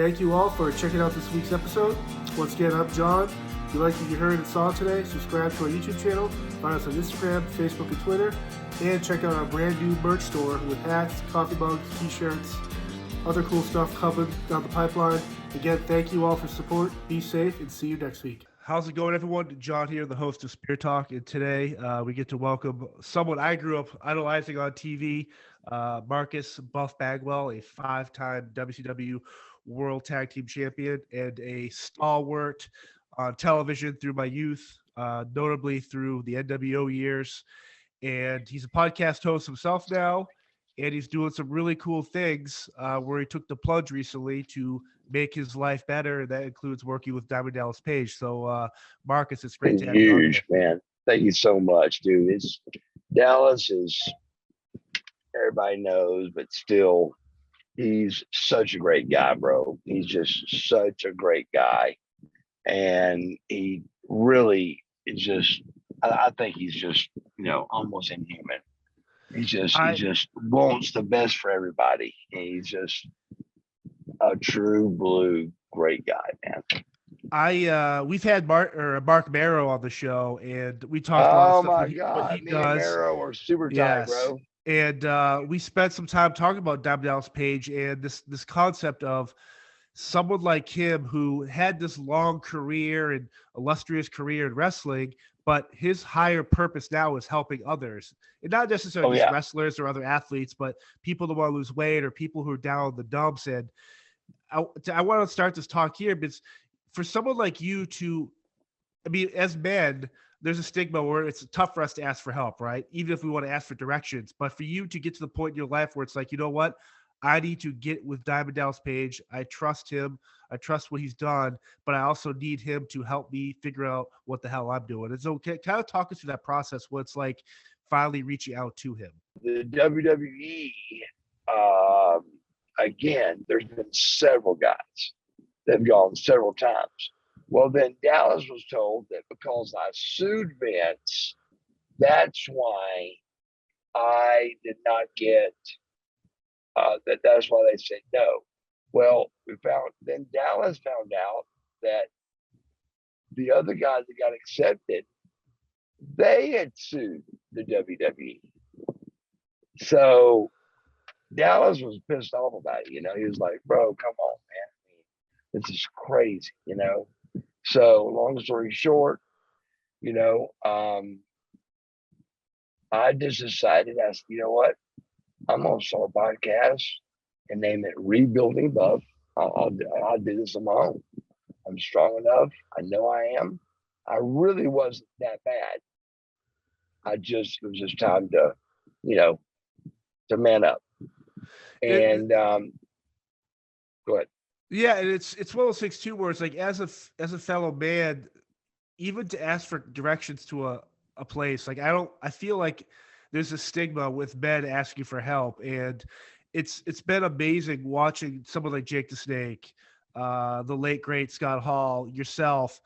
Thank you all for checking out this week's episode. Once again, I'm John. If you like what you heard and saw today, subscribe to our YouTube channel, find us on Instagram, Facebook, and Twitter, and check out our brand new merch store with hats, coffee mugs, t-shirts, other cool stuff coming down the pipeline. Again, thank you all for support. Be safe, and see you next week. How's it going, everyone? John here, the host of Spear Talk, and today we get to welcome someone I grew up idolizing on TV, Marcus Buff Bagwell, a 5-time WCW World Tag Team Champion and a stalwart on television through my youth, notably through the NWO years. And he's a podcast host himself now, and he's doing some really cool things where he took the plunge recently to make his life better, and that includes working with Diamond Dallas Page. So, Marcus, it's great to have you on Huge, man. Thank you so much, dude. Dallas is, everybody knows, but still, he's such a great guy, bro. He's just such a great guy. And he really is just, I think he's just, almost inhuman. He just wants the best for everybody. He's just a true blue great guy, man. We've had Mark Marrow on the show, and we talked about what he does. Marrow are super tight, bro. And we spent some time talking about Diamond Dallas Page and this concept of someone like him who had this long career and illustrious career in wrestling, but his higher purpose now is helping others, and not necessarily just wrestlers or other athletes, but people who want to lose weight or people who are down in the dumps. And I want to start this talk here because for someone like you as men, there's a stigma where it's tough for us to ask for help, right? Even if we want to ask for directions. But for you to get to the point in your life where it's like, you know what? I need to get with Diamond Dallas Page. I trust him. I trust what he's done, but I also need him to help me figure out what the hell I'm doing. And so kind of talk us through that process, what it's like finally reaching out to him. The WWE, again, there's been several guys that have gone several times. Well, then Dallas was told that because I sued Vince, that's why I did not get that's why they said no. Well, then Dallas found out that the other guys that got accepted, they had sued the WWE. So Dallas was pissed off about it. He was like, bro, come on, man. This is crazy, So long story short, I just decided, I said, you know what? I'm going to start a podcast and name it Rebuilding Buff. I'll do this on my own. I'm strong enough. I know I am. I really wasn't that bad. It was just time to, to man up. And go ahead. Yeah, and it's one of those things too, where it's like as a fellow man, even to ask for directions to a place, like I feel like there's a stigma with men asking for help, and it's been amazing watching someone like Jake the Snake, the late great Scott Hall, yourself,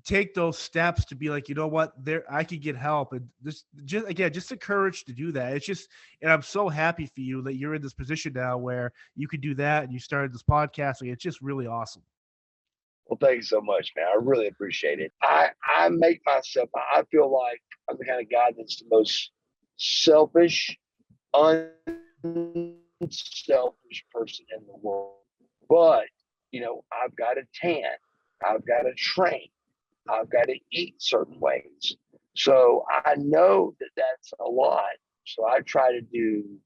take those steps to be like, you know what, I could get help. And just the courage to do that. And I'm so happy for you that you're in this position now where you can do that, and you started this podcast. Like, it's just really awesome. Well, thank you so much, man. I really appreciate it. I feel like I'm the kind of guy that's the most selfish, unselfish person in the world. But, I've got to tan. I've got to train. I've got to eat certain ways. So I know that that's a lot. So I try to do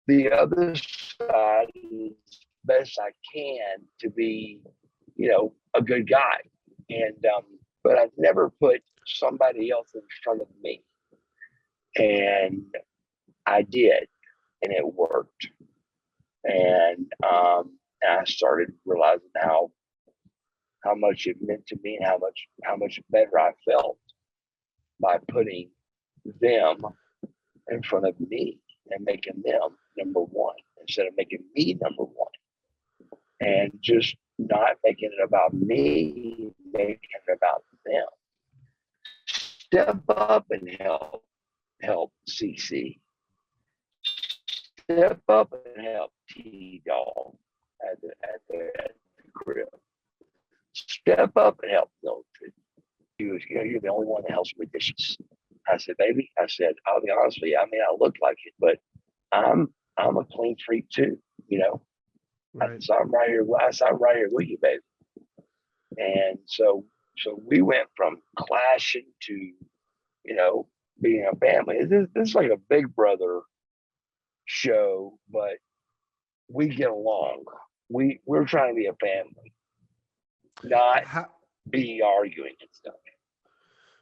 the other side as best I can to be, a good guy. And, but I've never put somebody else in front of me. And I did, and it worked. And I started realizing how much it meant to me and how much better I felt by putting them in front of me and making them number one instead of making me number one. And just not making it about me, making it about them. Step up and help CC. Step up and help T-Dog. at the crib. Step up and help Mildred. He was, you're the only one that helps with dishes. I said, baby, I said, I'll be honest with you. I mean, I look like it, but I'm a clean freak too, you know. Right. So I'm right here. I'm right here with you, baby. And so we went from clashing to, being a family. This is like a Big Brother show, but we get along. We're trying to be a family, not be arguing and stuff.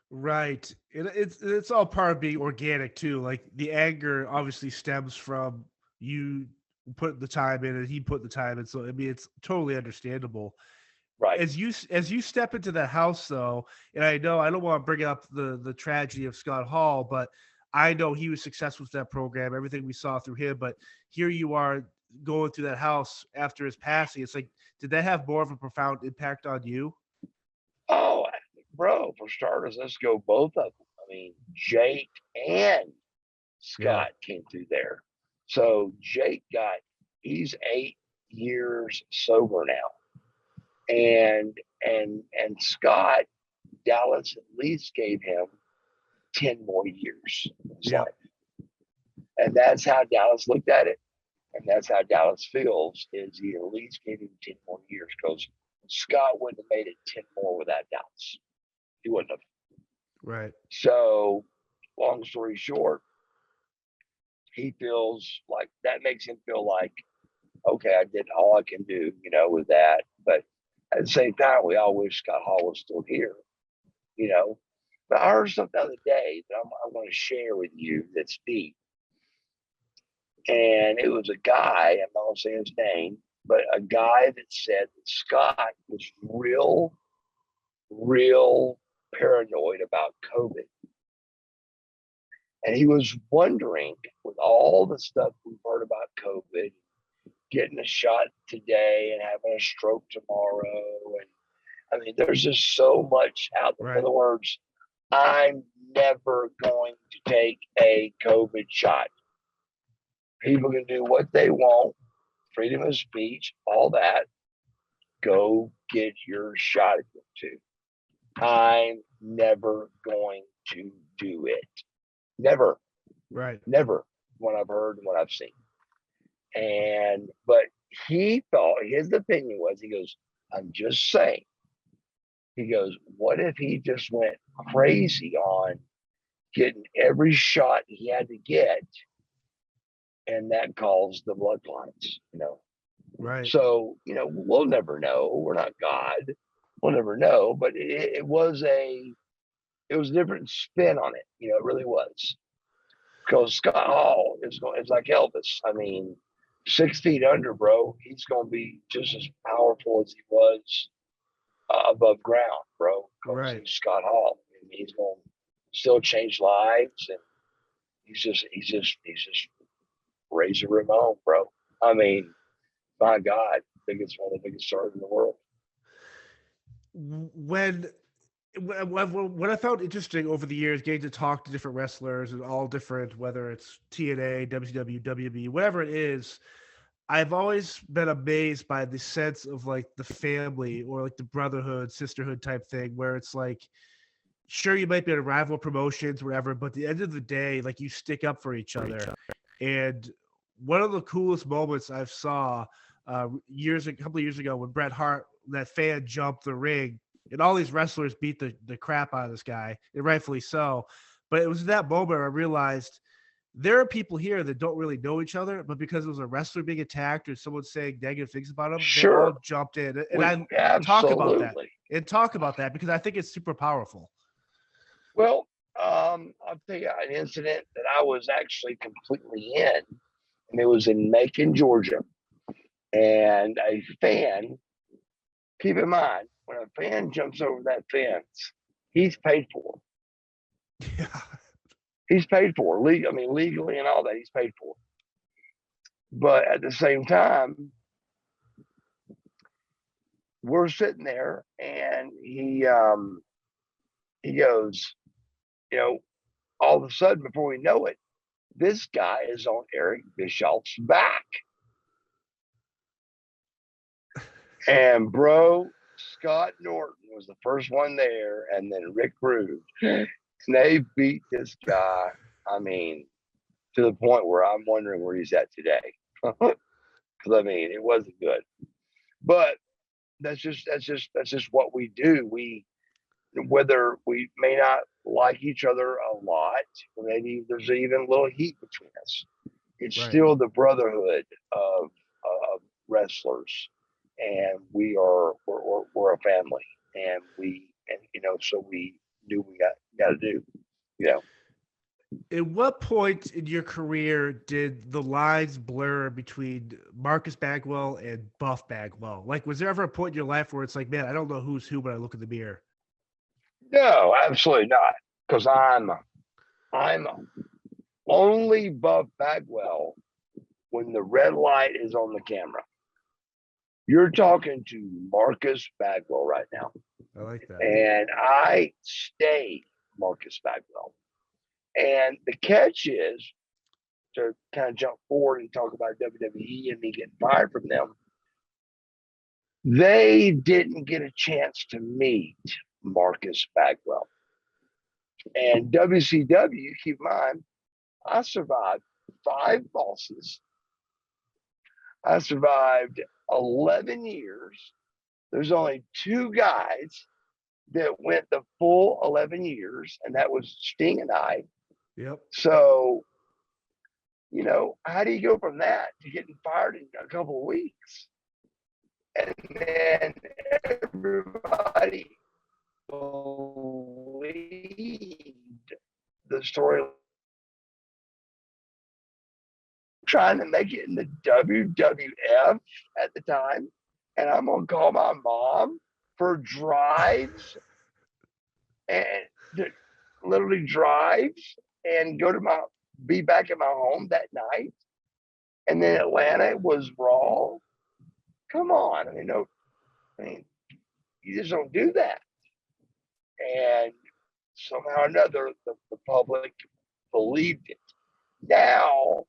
Right. It's all part of being organic too. Like the anger obviously stems from you put the time in and he put the time in. So I mean it's totally understandable. Right. As you step into the house though, and I know I don't want to bring up the tragedy of Scott Hall, but I know he was successful with that program, everything we saw through him, but here you are going through that house after his passing. It's like, did that have more of a profound impact on you? Oh, bro, for starters, let's go both of them. I mean, Jake and Scott came through there. So he's 8 years sober now. And Scott, Dallas at least gave him 10 more years in his life. And that's how Dallas looked at it. And that's how Dallas feels, is he at least gave him 10 more years, because Scott wouldn't have made it 10 more without Dallas. He wouldn't have. Right. So, long story short, he feels like that makes him feel like, okay, I did all I can do, with that. But at the same time, we all wish Scott Hall was still here, But I heard something the other day that I'm going to share with you that's deep. And it was a guy, I'm not going to say his name, but a guy that said that Scott was real paranoid about COVID. And he was wondering, with all the stuff we've heard about COVID, getting a shot today and having a stroke tomorrow. And I mean, there's just so much out there. Right. In other words, I'm never going to take a COVID shot. People can do what they want, freedom of speech, all that. Go get your shot if you want to. I'm never going to do it. Never. Right. Never. What I've heard and what I've seen. But he thought, his opinion was, he goes, I'm just saying. He goes, what if he just went crazy on getting every shot he had to get, and that caused the blood clots, Right. So, we'll never know. We're not God. We'll never know. But it was a different spin on it. It really was. Because Scott Hall it's like Elvis. I mean, 6 feet under, bro. He's going to be just as powerful as he was above ground, bro. Right. He's Scott Hall. I mean, he's going to still change lives, and he's just Razor Ramon, bro. I mean, my God, one of the biggest stars in the world. When I found interesting over the years, getting to talk to different wrestlers and all different, whether it's TNA, WCW, WWE, whatever it is, I've always been amazed by the sense of like the family or like the brotherhood, sisterhood type thing, where it's like, sure, you might be in rival promotions, whatever, but at the end of the day, like you stick up for each other. And one of the coolest moments I've saw a couple of years ago, when Bret Hart, that fan jumped the ring, and all these wrestlers beat the crap out of this guy, and rightfully so. But it was that moment I realized there are people here that don't really know each other, but because it was a wrestler being attacked or someone saying negative things about him, They all jumped in. And I talk about that because I think it's super powerful. Well, I'll tell you an incident that I was actually completely in, and it was in Macon, Georgia. And a fan, keep in mind, when a fan jumps over that fence, he's paid for. Yeah. He's paid for, legally and all that, he's paid for. But at the same time, we're sitting there, and he goes, all of a sudden, before we know it, this guy is on Eric Bischoff's back. And bro, Scott Norton was the first one there, and then Rick Rude. And they beat this guy. I mean, to the point where I'm wondering where he's at today. Because I mean, it wasn't good. But that's just what we do. Whether we may not like each other a lot, maybe there's even a little heat between us. It's still the brotherhood of wrestlers, and we're a family, and so we do what we got to do. At what point in your career did the lines blur between Marcus Bagwell and Buff Bagwell? Like, was there ever a point in your life where it's like, man, I don't know who's who when I look in the mirror? No, absolutely not. Because I'm only Buff Bagwell when the red light is on the camera. You're talking to Marcus Bagwell right now. I like that. And I stay Marcus Bagwell. And the catch is, to kind of jump forward and talk about WWE and me getting fired from them, they didn't get a chance to meet Marcus Bagwell. And WCW, keep in mind, I survived 5 bosses. I survived 11 years. There's only 2 guys that went the full 11 years, and that was Sting and I. Yep. So, how do you go from that to getting fired in a couple of weeks? And then everybody believed the story. Trying to make it in the WWF at the time, and I'm gonna call my mom for drives and literally drives and be back at my home that night. And then Atlanta was Raw. Come on, you just don't do that. And somehow or another, the public believed it. Now,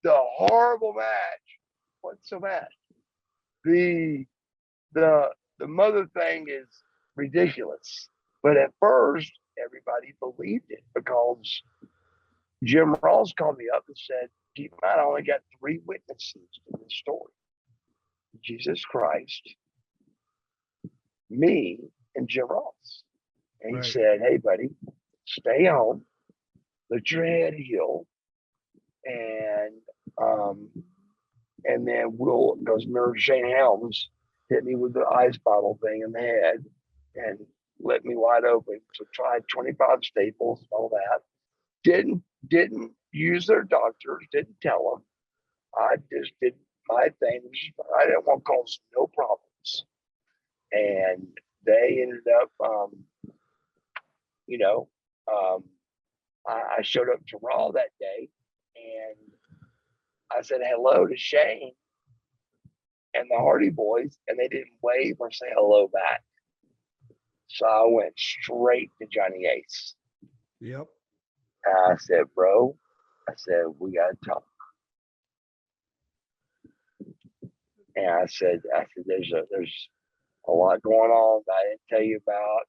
the horrible match. What's so bad? The mother thing is ridiculous. But at first, everybody believed it because Jim Ross called me up and said, keep in mind, I only got 3 witnesses to this story. Jesus Christ, me, and Jim Ross. And he said, hey, buddy, stay home, let your head heal, and then because remember Shane Helms hit me with the ice bottle thing in the head and let me wide open. So tried 25 staples, all that. Didn't use their doctors, didn't tell them. I just did my thing. I didn't want to cause no problems. And they ended up, I showed up to Raw that day and I said hello to Shane and the Hardy Boys, and they didn't wave or say hello back. So I went straight to Johnny Ace. Yep. And I said, bro, we got to talk. And I said, there's a lot going on that I didn't tell you about.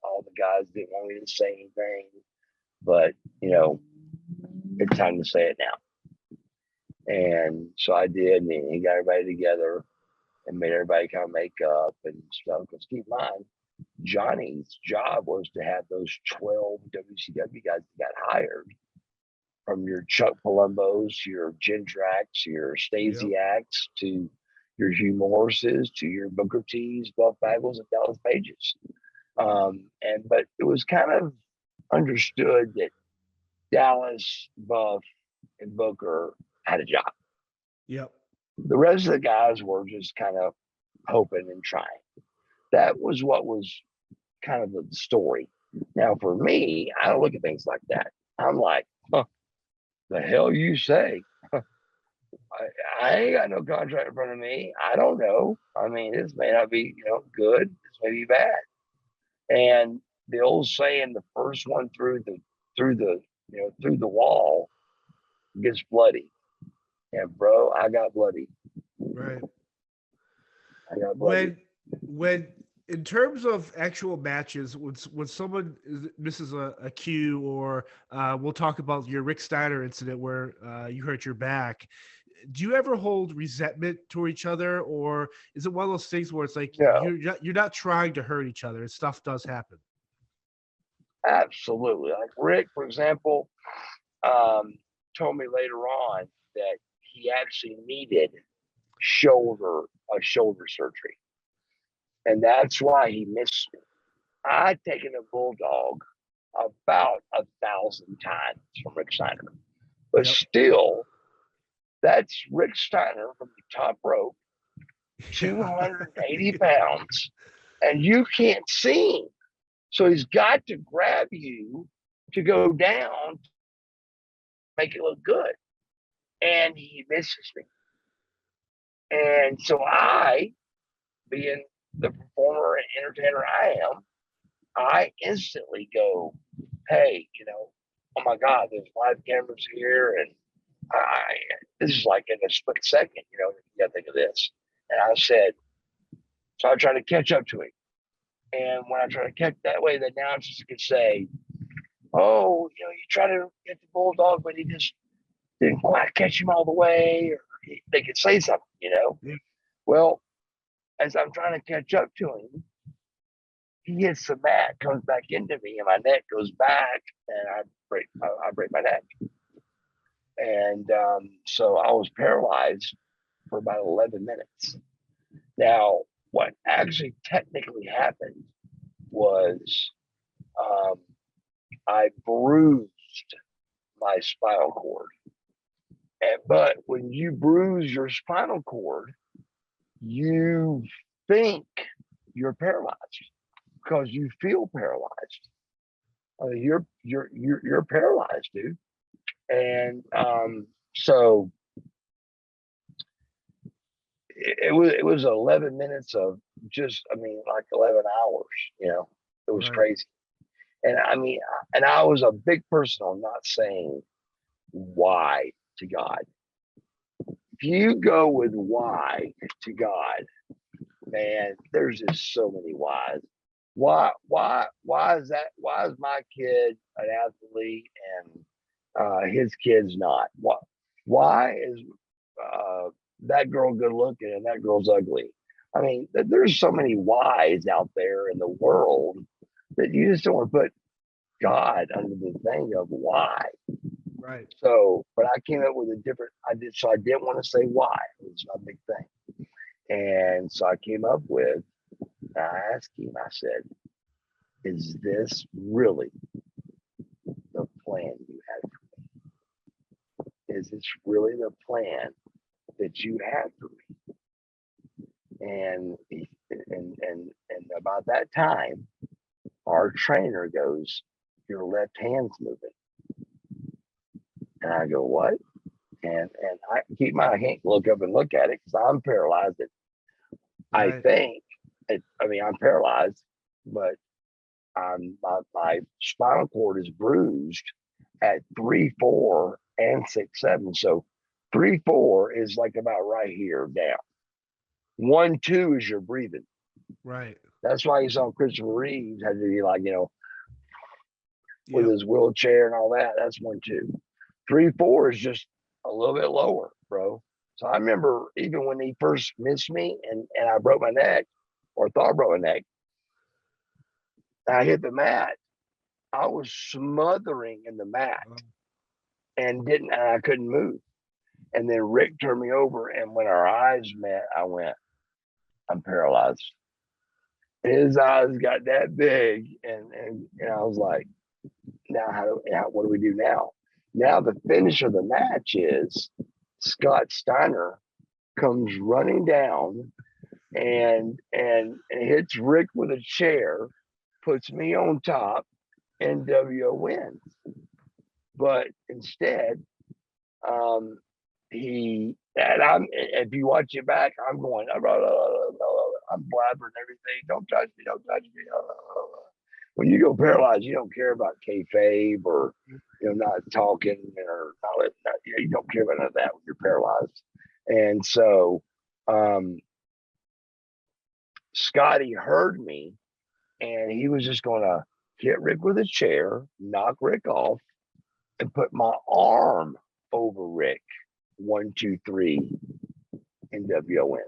All the guys didn't want me to say anything, but it's time to say it now. And so I did, and he got everybody together and made everybody kind of make up and stuff. Because keep in mind, Johnny's job was to have those 12 WCW guys that got hired, from your Chuck Palumbos, your Gendrax, your Stasiaks, to your Hugh Morrises, to your Booker T's, Buff Bagwells, and Dallas Pages. But it was kind of understood that Dallas, Buff, and Booker had a job. Yep. The rest of the guys were just kind of hoping and trying. That was what was kind of the story. Now, for me, I don't look at things like that. I'm like, the hell you say? I ain't got no contract in front of me. I don't know. I mean, this may not be, good. This may be bad. And the old saying, the first one through the wall gets bloody. And bro, I got bloody. Right. God bless you. When in terms of actual matches, when someone misses a cue, or we'll talk about your Rick Steiner incident where you hurt your back. Do you ever hold resentment toward each other, or is it one of those things where it's like No, you're not trying to hurt each other and stuff does happen? absolutely. Like Rick, for example, told me later on that he actually needed a shoulder surgery, and that's why he missed me. I'd taken a bulldog about 1,000 times from Rick Steiner, but Yep. still, that's Rick Steiner from the top rope, Yeah. 280 pounds, and you can't see him. So he's got to grab you to go down, make it look good. And he misses me. And so I, being the performer and entertainer I am, I instantly go, hey, oh my God, there's live cameras here. And this is like in a split second, you got to think of this. And I said, so I try to catch up to him. And when I try to catch that way, the announcers could say, oh, you try to get the bulldog, but he just didn't quite catch him all the way. Or they could say something. Yeah. Well, as I'm trying to catch up to him, he hits the mat, comes back into me, and my neck goes back, and I break my neck. And so I was paralyzed for about 11 minutes. Now, what actually technically happened was I bruised my spinal cord. But when you bruise your spinal cord, you think you're paralyzed because you feel paralyzed. You're paralyzed, dude. And so it was 11 minutes of like 11 hours. It was Right. crazy. And I was a big person on not saying why to God. If you go with why to God, man, there's just so many whys. Why is that? Why is my kid an athlete and his kid's not? Why is that girl good looking and that girl's ugly? I mean, there's so many whys out there in the world that you just don't want to put God under the thing of why. Right. So, but I came up with a different. So I didn't want to say why. It was my big thing, and so I came up with. I asked him. I said, "Is this really the plan you had for me? Is this really the plan that you had for me?" And about that time, our trainer goes, "Your left hand's moving," and I go, "What?" And I keep my hand, look up and look at it because I'm paralyzed. I Right. think, I'm paralyzed, but my spinal cord is bruised at 3, 4, and 6, 7. So 3, 4 is like about right here down. 1, 2 is your breathing. Right. That's why you saw Christopher Reeves had to be like, with Yep. his wheelchair and all that. That's 1, 2. 3, 4 is just a little bit lower, bro. So I remember even when he first missed me and I broke my neck, or thought I broke my neck, I hit the mat. I was smothering in the mat and I couldn't move. And then Rick turned me over, and when our eyes met, I went, I'm paralyzed. His eyes got that big, and I was like, now what do we do now? Now the finish of the match is Scott Steiner comes running down and hits Rick with a chair, puts me on top, and WO wins. But instead, if you watch it back, I'm going, I'm blabbering everything. Don't touch me, don't touch me. When you go paralyzed, you don't care about kayfabe or not talking or not. You don't care about none of that when you're paralyzed. And so, Scotty heard me, and he was just going to hit Rick with a chair, knock Rick off, and put my arm over Rick. 1, 2, 3, NWO wins.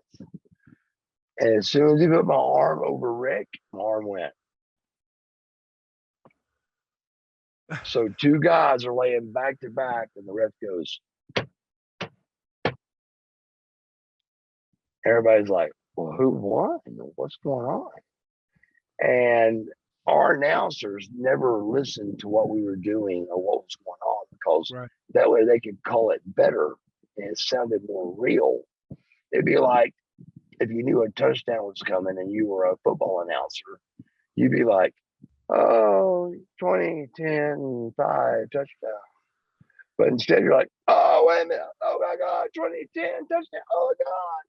And as soon as he put my arm over Rick, my arm went. So 2 guys are laying back to back, and the ref goes. Everybody's like, well, who won? What's going on? And our announcers never listened to what we were doing or what was going on, because that way they could call it better and it sounded more real. It'd be like if you knew a touchdown was coming and you were a football announcer, you'd be like, oh, 20, 10, 5, touchdown. But instead you're like, oh, wait a minute. Oh my God, 20, 10, touchdown. Oh my God.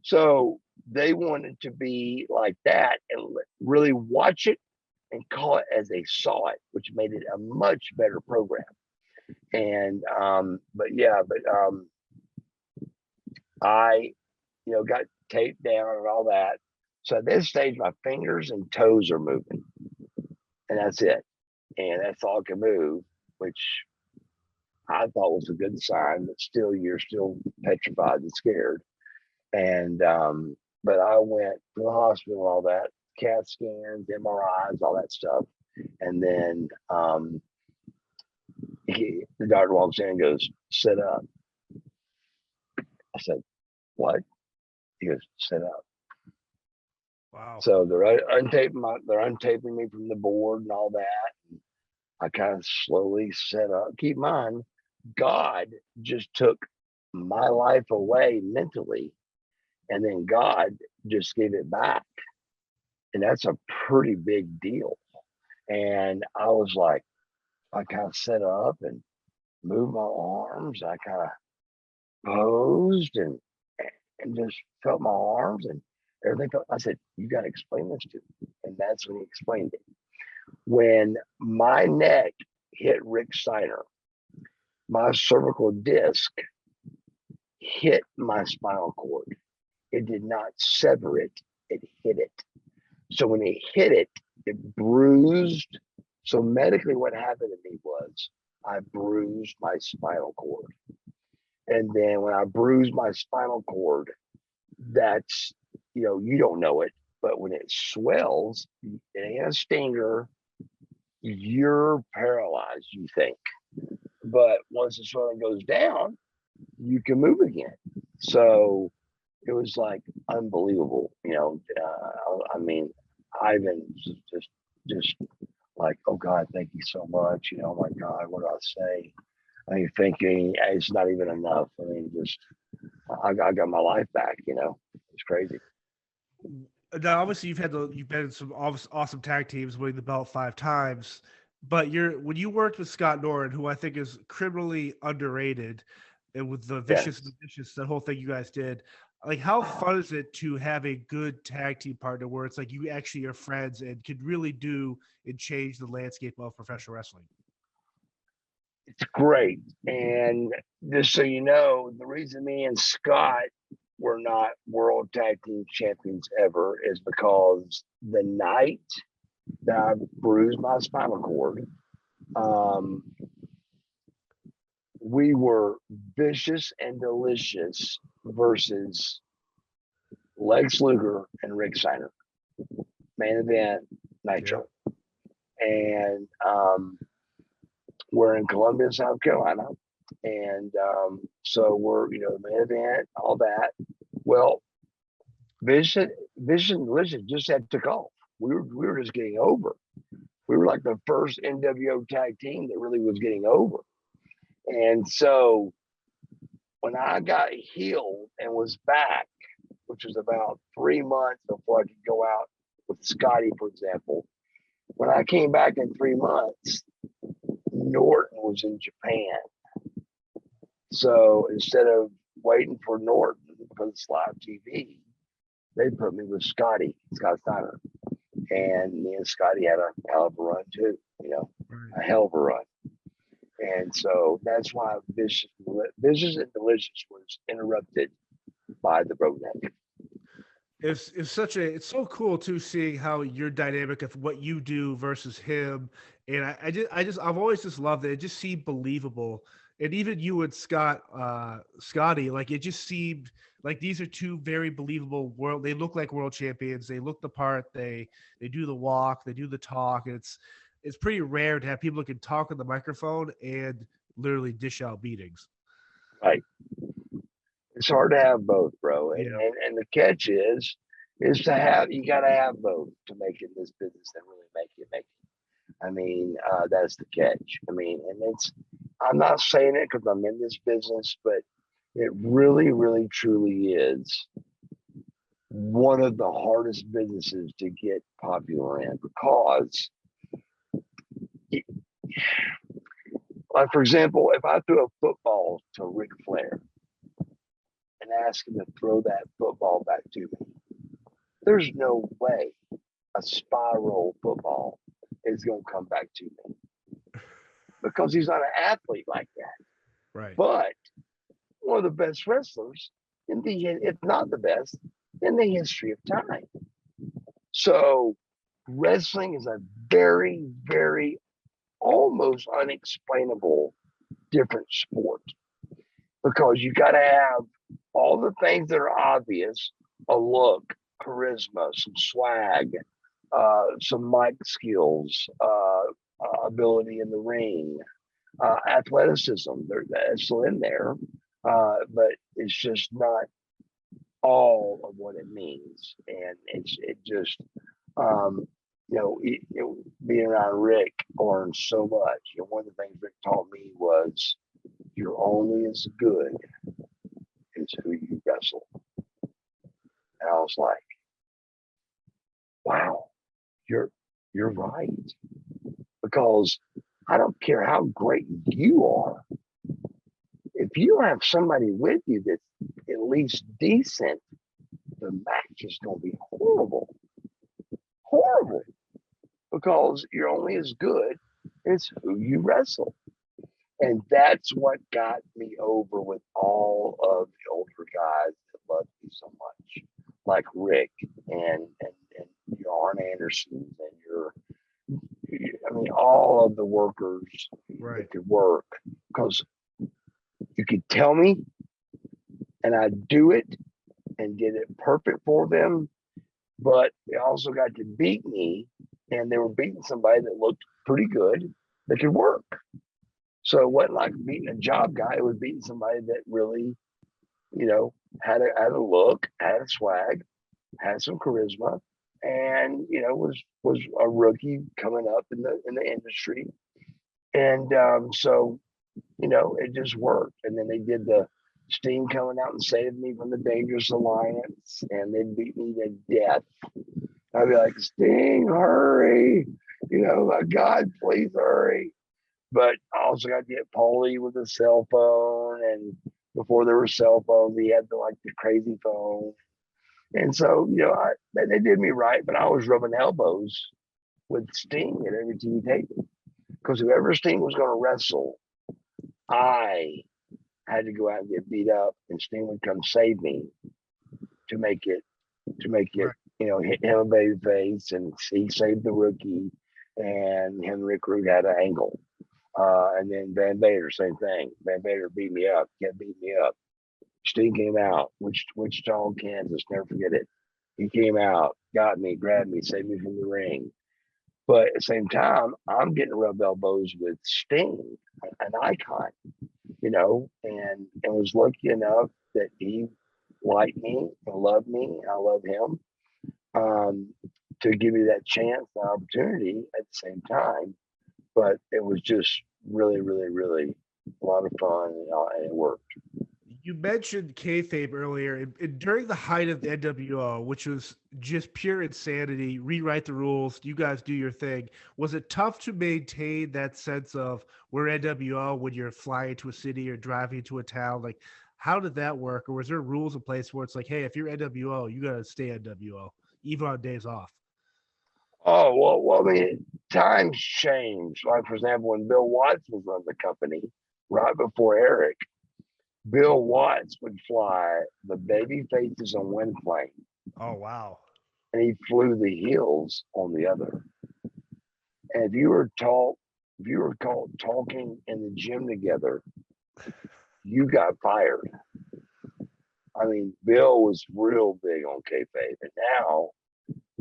So they wanted to be like that and really watch it and call it as they saw it, which made it a much better program. And I, got taped down and all that. So at this stage, my fingers and toes are moving, and that's it. And that's all I can move, which I thought was a good sign, but still, you're still petrified and scared. And but I went to the hospital and all that, CAT scans, MRIs, all that stuff. And then the doctor walks in and goes, sit up. I said, what? He goes, sit up. Wow. So they're untaping me from the board and all that. I kind of slowly sat up. Keep in mind, God just took my life away mentally, and then God just gave it back. And that's a pretty big deal. And I was like, I kind of sat up and moved my arms. I kind of posed and just felt my arms and everything. I said, you got to explain this to me. And that's when he explained it. When my neck hit Rick Steiner, my cervical disc hit my spinal cord. It did not sever it, it hit it. So when it hit it, it bruised. So medically what happened to me was I bruised my spinal cord. And then when I bruised my spinal cord, that's, you don't know it, but when it swells, it ain't a stinger, you're paralyzed, you think. But once the swelling goes down, you can move again. So it was like unbelievable, I mean, Ivan just like, oh God, thank you so much. Oh my God, what do I say? I mean, thinking it's not even enough. I mean, I got my life back, it's crazy. Now, obviously, you've been in some awesome tag teams, winning the belt 5 times. But when you worked with Scott Neidhart, who I think is criminally underrated, and with the vicious, that whole thing you guys did, like, how fun is it to have a good tag team partner where it's like you actually are friends and could really do and change the landscape of professional wrestling? It's great. And just so you know, the reason me and Scott were not world tag team champions ever is because the night that I bruised my spinal cord, we were Vicious and Delicious versus Lex Luger and Rick Steiner, main event Nitro. Yeah. And we're in Columbia, South Carolina. And so we're, main event, all that. Well, Vicious and Delicious just had took off. We were just getting over. We were like the first NWO tag team that really was getting over. And so when I got healed and was back, which was about 3 months before I could go out with Scotty, for example, when I came back in 3 months, Norton was in Japan. So instead of waiting for Norton because it's live TV, they put me with Scott Neidhart. And me and Scotty had a hell of a run too, a hell of a run. And so that's why Vicious and Delicious was interrupted by the broke neck. It's so cool too seeing how your dynamic of what you do versus him. And I've always just loved it. It just seemed believable. And even you and Scotty, like it just seemed like these are two very believable they look like world champions. They look the part. They do the walk, they do the talk. And it's pretty rare to have people who can talk on the microphone and literally dish out beatings. Right. It's hard to have both, bro. And, Yeah. and the catch is to have, you got to have both to make it this business and really make it. I mean, that's the catch. I mean, and I'm not saying it because I'm in this business, but it really, really, truly is one of the hardest businesses to get popular in because, like, for example, if I threw a football to Ric Flair and ask him to throw that football back to me, there's no way a spiral football is going to come back to me because he's not an athlete like that. Right. But one of the best wrestlers if not the best, in the history of time. So wrestling is a very, very almost unexplainable different sport because you got to have all the things that are obvious: a look, charisma, some swag, some mic skills, ability in the ring, athleticism. That's still in there, but it's just not all of what it means. And it just, being around Rick learned so much. One of the things Rick taught me was you're only as good as who you wrestle. And I was like, wow, you're right. Because I don't care how great you are. If you have somebody with you that's at least decent, the match is going to be horrible. Horrible. Because you're only as good as who you wrestle. And that's what got me over with all of the older guys that loved me so much, like Rick and your Arn Andersons and all of the workers that could work, because you could tell me and I'd do it and get it perfect for them, but they also got to beat me, and they were beating somebody that looked pretty good that could work. So it wasn't like beating a job guy. It was beating somebody that really, had a look, had a swag, had some charisma, and was a rookie coming up in the industry. And so it just worked. And then they did the Sting coming out and saved me from the Dangerous Alliance, and they beat me to death. I'd be like, Sting, hurry! My God, please hurry! But I also got to get Paulie with a cell phone, and before there were cell phones, he had the crazy phone. And so, they did me right, but I was rubbing elbows with Sting at every TV taping, because whoever Sting was going to wrestle, I had to go out and get beat up, and Sting would come save me to make it, hit him a baby face, and he saved the rookie, and him and Rick Rude had an angle. And then Van Vader, same thing. Van Vader beat me up, kept beating me up. Sting came out, Wichita, Kansas, never forget it. He came out, got me, grabbed me, saved me from the ring. But at the same time, I'm getting rub elbows with Sting, an icon, and was lucky enough that he liked me and loved me, and I love him, to give me that chance, the opportunity at the same time. But it was just really, really, really a lot of fun, and it worked. You mentioned kayfabe earlier, and during the height of the NWO, which was just pure insanity, rewrite the rules, you guys do your thing. Was it tough to maintain that sense of we're NWO when you're flying to a city or driving to a town? Like, how did that work? Or was there rules in place where it's like, hey, if you're NWO, you got to stay NWO, even on days off? Oh, well, times change. Like, for example, when Bill Watts was running the company right before Eric, Bill Watts would fly the baby faces on one plane Oh wow. and he flew the heels on the other. And if you were caught talking in the gym together, you got fired. I mean, Bill was real big on kayfabe, and now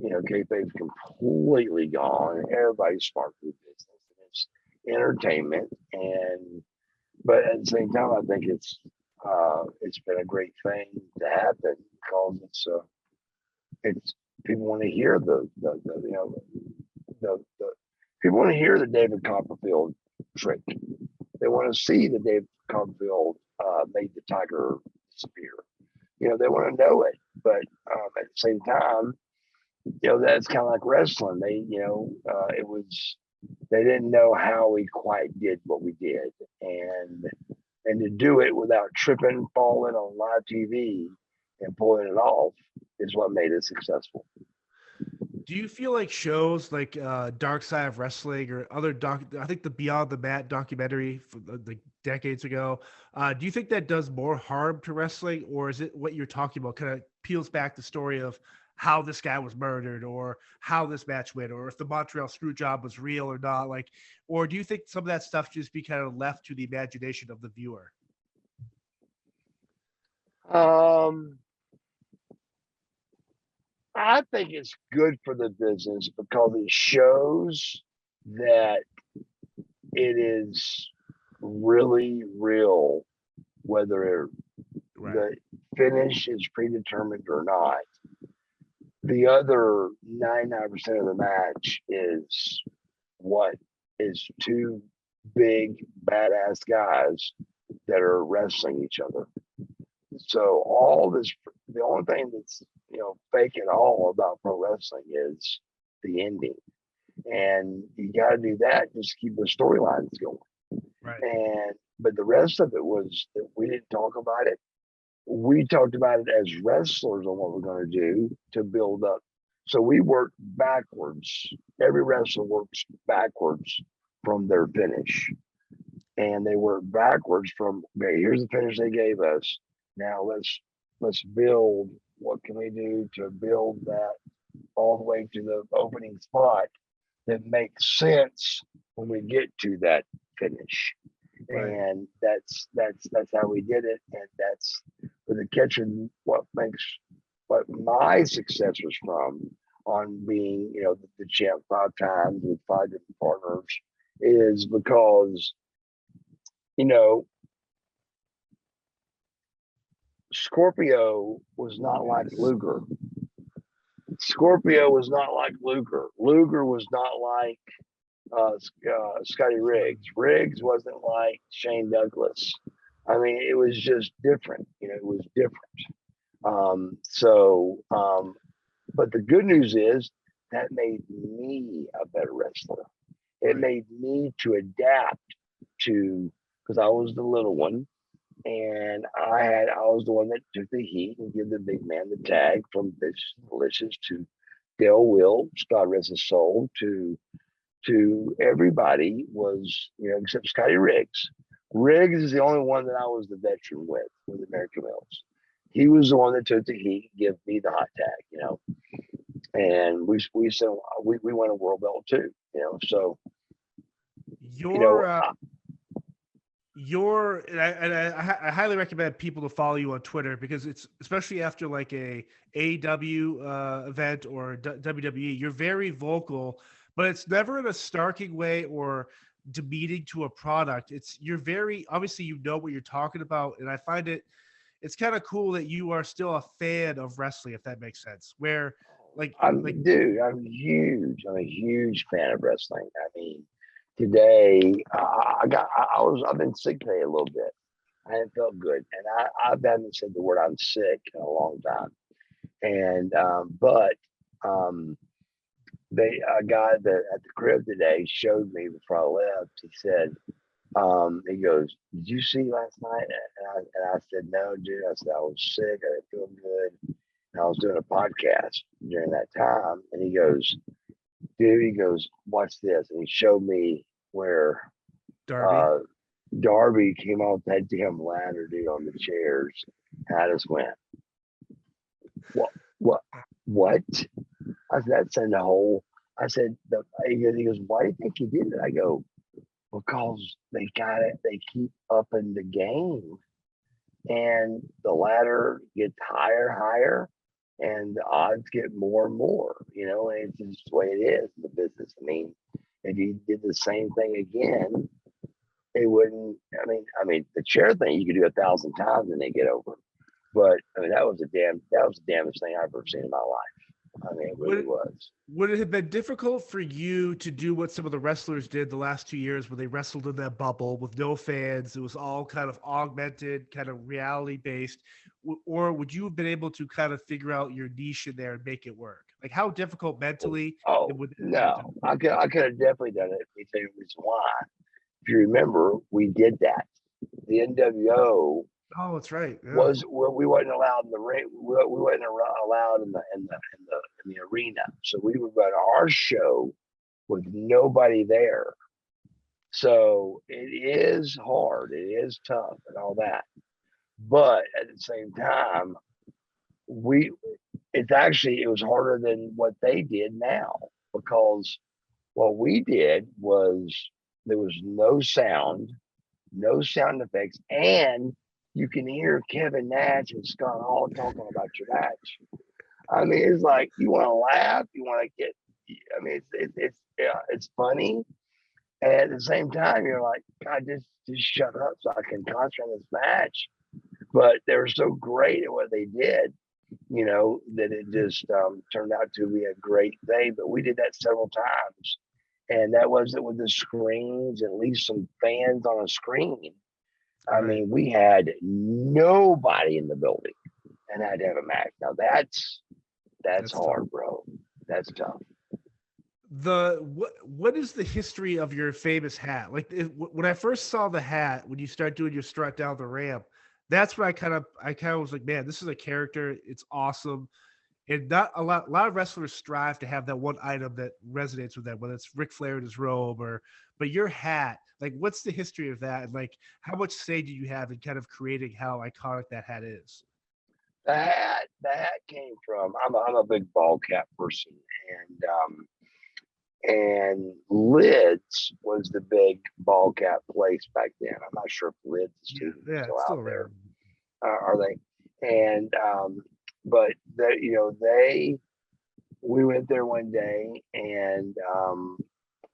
kayfabe's completely gone. And everybody's smart for the business, and it's entertainment. And but at the same time, I think it's been a great thing to happen because it's people want to hear the people want to hear the David Copperfield trick. They want to see the David Copperfield made the tiger disappear. They want to know it, but at the same time, that's kind of like wrestling. It was they didn't know how we quite did what we did, and to do it without tripping, falling on live TV, and pulling it off is what made it successful. Do you feel like shows like Dark Side of Wrestling or other I think the Beyond the Mat documentary from like decades ago, do you think that does more harm to wrestling, or is it what you're talking about kind of peels back the story of how this guy was murdered or how this match went or if the Montreal Screwjob was real or not? Like, or do you think some of that stuff just be kind of left to the imagination of the viewer? Um, I think it's good for the business because it shows that it is really real, whether Right. the finish is predetermined or not. The other 99% of the match is what is two big badass guys that are wrestling each other. So all this, the only thing that's fake at all about pro wrestling is the ending, and you got to do that just to keep the storylines going. Right. But the rest of it was that we didn't talk about it. We talked about it as wrestlers on what we're going to do to build up. So we worked backwards. Every wrestler works backwards from their finish, and they work backwards from okay, here's the finish they gave us. Now let's build. What can we do to build that all the way to the opening spot that makes sense when we get to that finish? Right. And that's how we did it. And that's for the catcher. What my success was from on being the champ 5 times with 5 different partners is because Scorpio was not like Luger. Scorpio was not like Luger. Luger was not like Scotty Riggs. Riggs wasn't like Shane Douglas. I mean, it was just different. It was different. But the good news is that made me a better wrestler. It made me to adapt to because I was the little one. And I was the one that took the heat and give the big man the tag from Delicious to Dale Will, God rest his soul, to everybody was, except Scotty Riggs. Riggs is the only one that I was the veteran with American Mills. He was the one that took the heat and gave me the hot tag, and we won a world belt too, so I highly recommend people to follow you on Twitter because it's especially after like a AEW event or WWE, you're very vocal, but it's never in a starking way or demeaning to a product. You're very obviously what you're talking about, and I find it's kind of cool that you are still a fan of wrestling, if that makes sense. Where I'm huge. I'm a huge fan of wrestling. I mean, today I've been sick today a little bit. I hadn't felt good, and I haven't said the word I'm sick in a long time. And a guy that at the crib today showed me before I left. He said, he goes, "Did you see last night?" And I said, "No, dude." I said, "I was sick. I didn't feel good." And I was doing a podcast during that time. And he goes, "Dude," he goes, "watch this." And he showed me where Darby came off that damn ladder, dude, on the chairs. And I just went, What? What? I said, that's in the whole. I said, he goes, why do you think he did it? I go, because they got it. They keep upping the game, and the ladder gets higher, and the odds get more and more. And it's just the way it is in the business. I mean, if you did the same thing again, it wouldn't. I mean, the chair thing you could do 1,000 times and they get over. But I mean, that was the damnest thing I've ever seen in my life. I mean, it really was. Would it have been difficult for you to do what some of the wrestlers did the last 2 years where they wrestled in that bubble with no fans? It was all kind of augmented, kind of reality based. Or would you have been able to kind of figure out your niche in there and make it work? Like how difficult mentally? Oh, no, I could have definitely done it. Let me tell you the reason why. If you remember, we did that. The NWO. Oh, that's right. Yeah. We wasn't allowed in the ring. We wasn't allowed in the arena. So we would run our show with nobody there. So it is hard. It is tough and all that. But at the same time, it was harder than what they did now, because what we did was there was no sound effects, and you can hear Kevin Nash and Scott Hall talking about your match. I mean, it's like you want to laugh, you want to get. I mean, it's funny, and at the same time, you're like, God, just shut up so I can concentrate on this match. But they were so great at what they did, that it just turned out to be a great thing. But we did that several times, and that wasn't with the screens, at least some fans on a screen. I mean, we had nobody in the building and had to have a match. Now that's hard, bro. That's tough. What is the history of your famous hat? Like when I first saw the hat, when you start doing your strut down the ramp, that's when I kind of was like, man, this is a character. It's awesome. And not a lot of wrestlers strive to have that one item that resonates with them, whether it's Ric Flair in his robe but your hat, like what's the history of that? And like how much say do you have in kind of creating how iconic that hat is? The hat came from, I'm a big ball cap person, and Lids was the big ball cap place back then. I'm not sure if Lids is still out there. Are they? And but we went there one day, and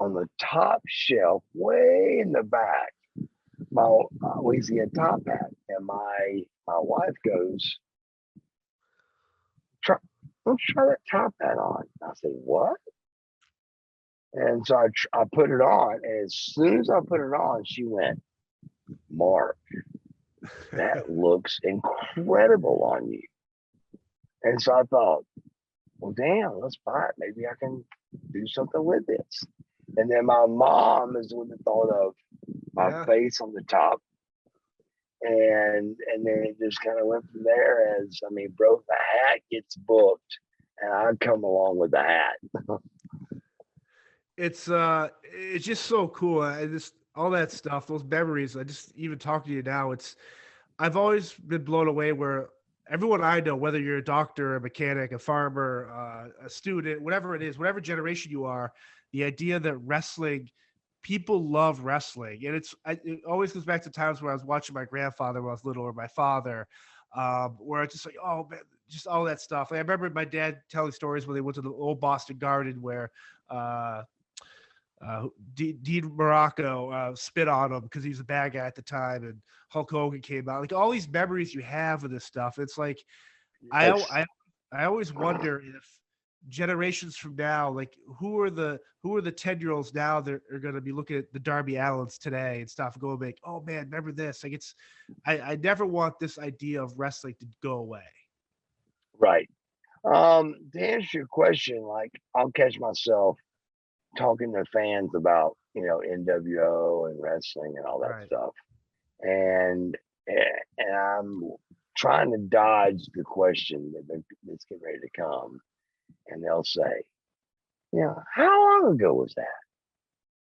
on the top shelf, way in the back, we see a top hat, and my wife goes, let's try that top hat on. I said, what? And so I put it on, and as soon as I put it on, she went, Mark, that looks incredible on you. And so I thought, well, damn, let's buy it. Maybe I can do something with this. And then my mom is with the thought of my face on the top. And then it just kind of went from there. Bro, the hat gets booked, and I come along with the hat. It's just so cool. All that stuff, those memories. I just even talking to you now. I've always been blown away where everyone I know, whether you're a doctor, a mechanic, a farmer, a student, whatever it is, whatever generation you are, the idea that people love wrestling. And it always goes back to times where I was watching my grandfather when I was little, or my father, where I just like, oh man, just all that stuff. Like, I remember my dad telling stories when they went to the old Boston Garden where Dean Morocco spit on him because he was a bad guy at the time, and Hulk Hogan came out. Like all these memories you have of this stuff. It's like I always wonder if generations from now, like who are the 10-year-olds now that are going to be looking at the Darby Allins today and stuff, and going like, oh man, remember this? Like I never want this idea of wrestling to go away. Right. To answer your question, like I'll catch myself talking to fans about NWO and wrestling and all that stuff, and I'm trying to dodge the question that's getting ready to come, and they'll say, how long ago was that?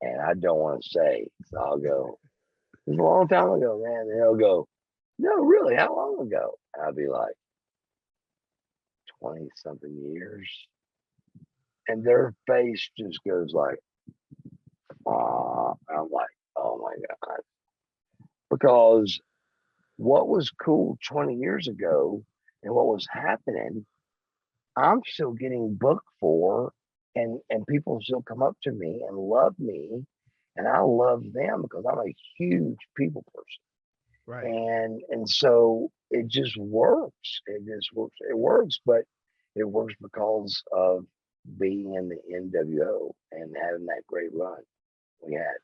And I don't want to say, so I'll go, it was a long time ago, man. And they'll go, no, really, how long ago? And I'll be like, 20 something years. And their face just goes like, I'm like, oh my God. Because what was cool 20 years ago and what was happening, I'm still getting booked for, and people still come up to me and love me, and I love them because I'm a huge people person. Right. And so it just works. It just works. It works, but it works because of being in the NWO and having that great run we had.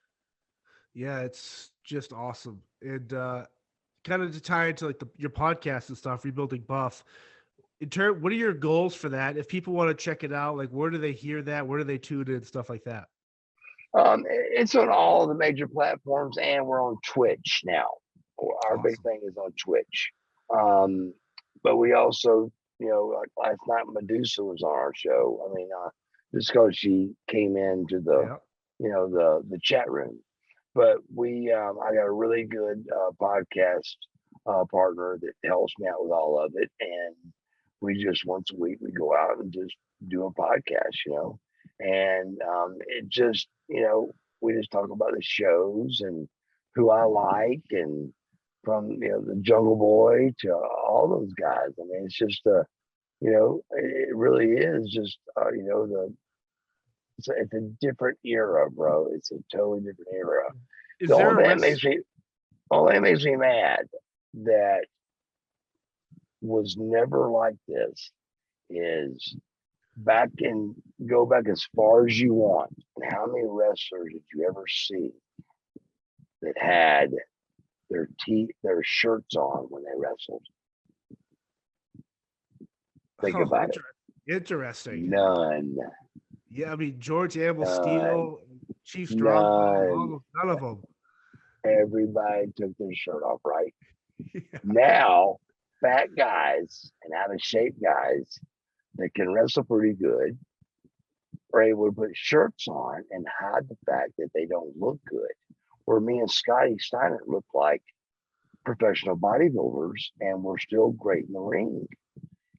Yeah, it's just awesome. And kind of to tie into like your podcast and stuff, rebuilding Buff. What are your goals for that? If people want to check it out, like where do they hear that? Where do they tune in? Stuff like that. It's on all the major platforms, and we're on Twitch now. Our big Awesome. thing is on Twitch. But we also, like last night, Medusa was on our show. I mean, just because she came into the, the chat room. But I got a really good podcast partner that helps me out with all of it, and we just once a week we go out and just do a podcast, and it just, we just talk about the shows and who I like, and from the Jungle Boy to all those guys. I mean, it's just it really is just it's a different era, bro. It's a totally different era. Is The there only a thing that makes me mad that was never like this is go back as far as you want, and how many wrestlers did you ever see that had their shirts on when they wrestled? Think about it. Interesting. None. Yeah, I mean George Amble, Steele, Chief None. none of them. Everybody took their shirt off, right? Yeah. Now, fat guys and out of shape guys that can wrestle pretty good are able to put shirts on and hide the fact that they don't look good. Where me and Scotty Steiner look like professional bodybuilders, and we're still great in the ring.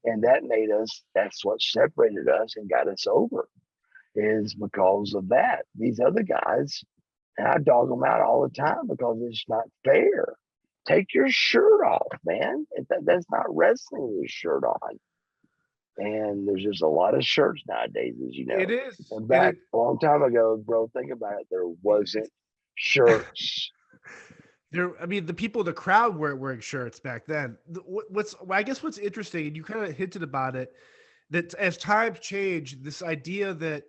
And that's what separated us and got us over, is because of that. These other guys, and I dog them out all the time because it's not fair. Take your shirt off, man. That's not wrestling with your shirt on. And there's just a lot of shirts nowadays, as you know. It is. And back a long time ago, bro, think about it, there wasn't shirts. I mean, the people in the crowd weren't wearing shirts back then. I guess what's interesting, and you kind of hinted about it, that as times change, this idea that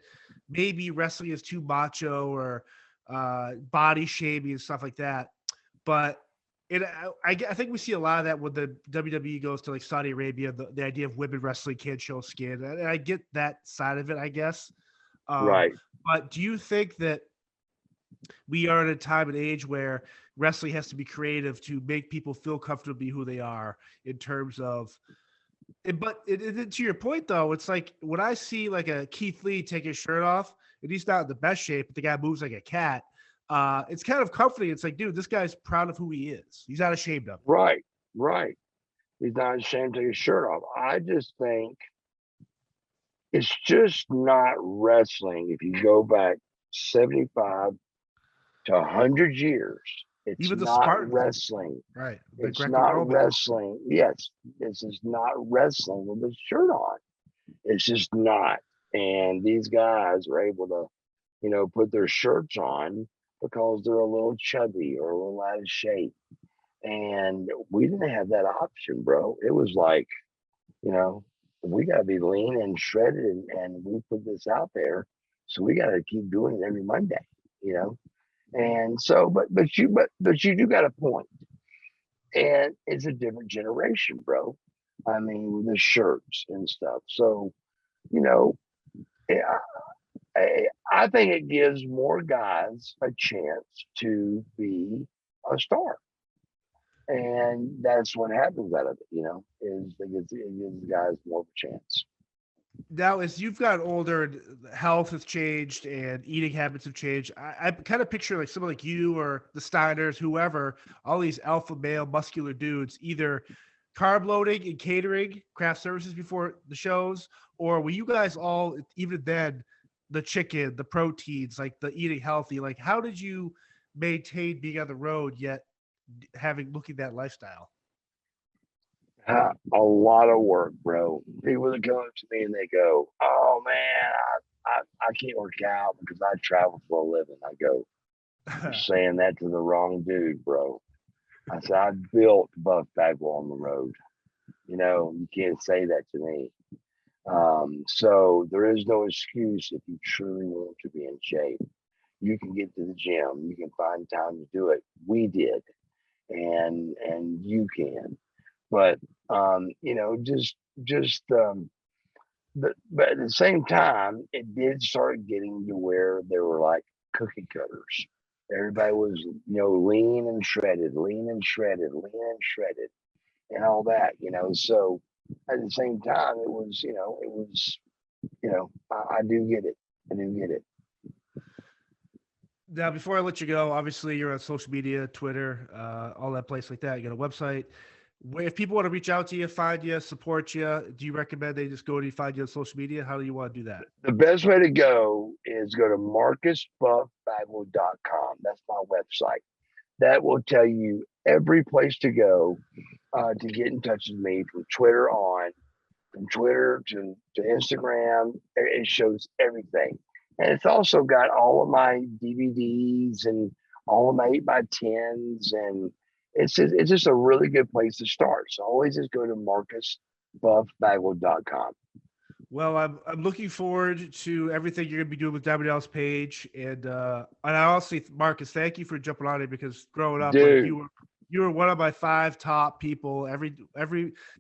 maybe wrestling is too macho or body shaming and stuff like that. But I think we see a lot of that when the WWE goes to like Saudi Arabia, the idea of women wrestling can't show skin. And I get that side of it, I guess. Right. But do you think that we are at a time and age where wrestling has to be creative to make people feel comfortable be who they are in terms of to your point though, it's like when I see like a Keith Lee take his shirt off and he's not in the best shape, but the guy moves like a cat. It's kind of comforting. It's like, dude, this guy's proud of who he is. He's not ashamed of it. Right. He's not ashamed to take his shirt off. I just think it's just not wrestling. If you go back 75 to 100 years, it's Even the not Spartans, wrestling. right? It's not wrestling. Yes, this is not wrestling with a shirt on. It's just not. And these guys are able to, put their shirts on because they're a little chubby or a little out of shape. And we didn't have that option, bro. It was like, we got to be lean and shredded, and we put this out there. So we got to keep doing it every Monday, And so, but you do got a point. And it's a different generation, bro. I mean, with the shirts and stuff. So, yeah, I think it gives more guys a chance to be a star. And that's what happens out of it, is it gives guys more of a chance. Now, as you've gotten older and health has changed and eating habits have changed, I kind of picture like someone like you or the Steiners, whoever, all these alpha male muscular dudes, either carb loading and catering, craft services before the shows, or were you guys all, even then, the chicken, the proteins, like the eating healthy? Like, how did you maintain being on the road yet looking that lifestyle? A lot of work, bro. People that come up to me and they go, "Oh man, I can't work out because I travel for a living." I go, "You're saying that to the wrong dude, bro." I said, "I built Buff Bagwell on the road. You can't say that to me." So there is no excuse if you truly want to be in shape. You can get to the gym. You can find time to do it. We did, and you can. But but at the same time, it did start getting to where they were like cookie cutters. Everybody was, lean and shredded, lean and shredded, lean and shredded, and all that. So at the same time, I do get it. I do get it. Now, before I let you go, obviously you're on social media, Twitter, all that place like that. You got a website. If people want to reach out to you, find you, support you, do you recommend they just go to find you on social media? How do you want to do that? The best way to go is go to marcusbuffbagwell.com. That's my website. That will tell you every place to go to get in touch with me, from Twitter to Instagram. It shows everything. And it's also got all of my DVDs and all of my 8x10s, and it's just a really good place to start. So always just go to marcusbuffbagwell.com. Well, I'm looking forward to everything you're gonna be doing with Diamond Page, and I honestly, Marcus, thank you for jumping on it, because growing up, like, you were one of my 5 top people. Every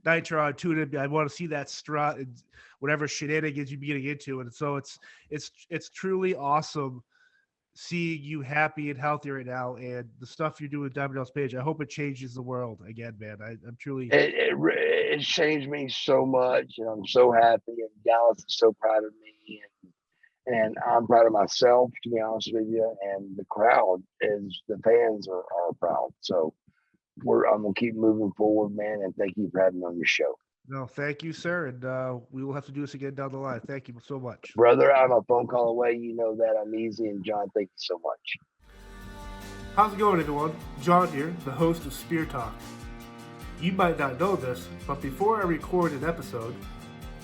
night you're on tune in, I want to see that strut and whatever shenanigans you be getting into, and so it's truly awesome seeing you happy and healthy right now, and the stuff you're doing with Diamond Page. I hope it changes the world again, man. I'm truly. It changed me so much, and I'm so happy, and Dallas is so proud of me, and I'm proud of myself, to be honest with you, and the crowd the fans are proud. So I'm gonna keep moving forward, man, and thank you for having me on your show. No, thank you, sir, and we will have to do this again down the line. Thank you so much. Brother, I'm a phone call away. You know that. I'm easy, and John, thank you so much. How's it going, everyone? John here, the host of Spear Talk. You might not know this, but before I record an episode,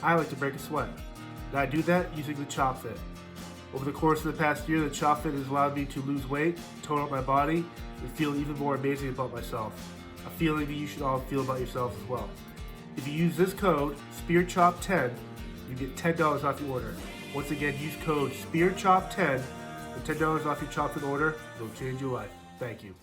I like to break a sweat. And I do that using the Chop Fit. Over the course of the past year, the Chop Fit has allowed me to lose weight, tone up my body, and feel even more amazing about myself. A feeling that you should all feel about yourselves as well. If you use this code, SpearChop10, you get $10 off your order. Once again, use code SpearChop10 for $10 off your Chop Fit order. It'll change your life. Thank you.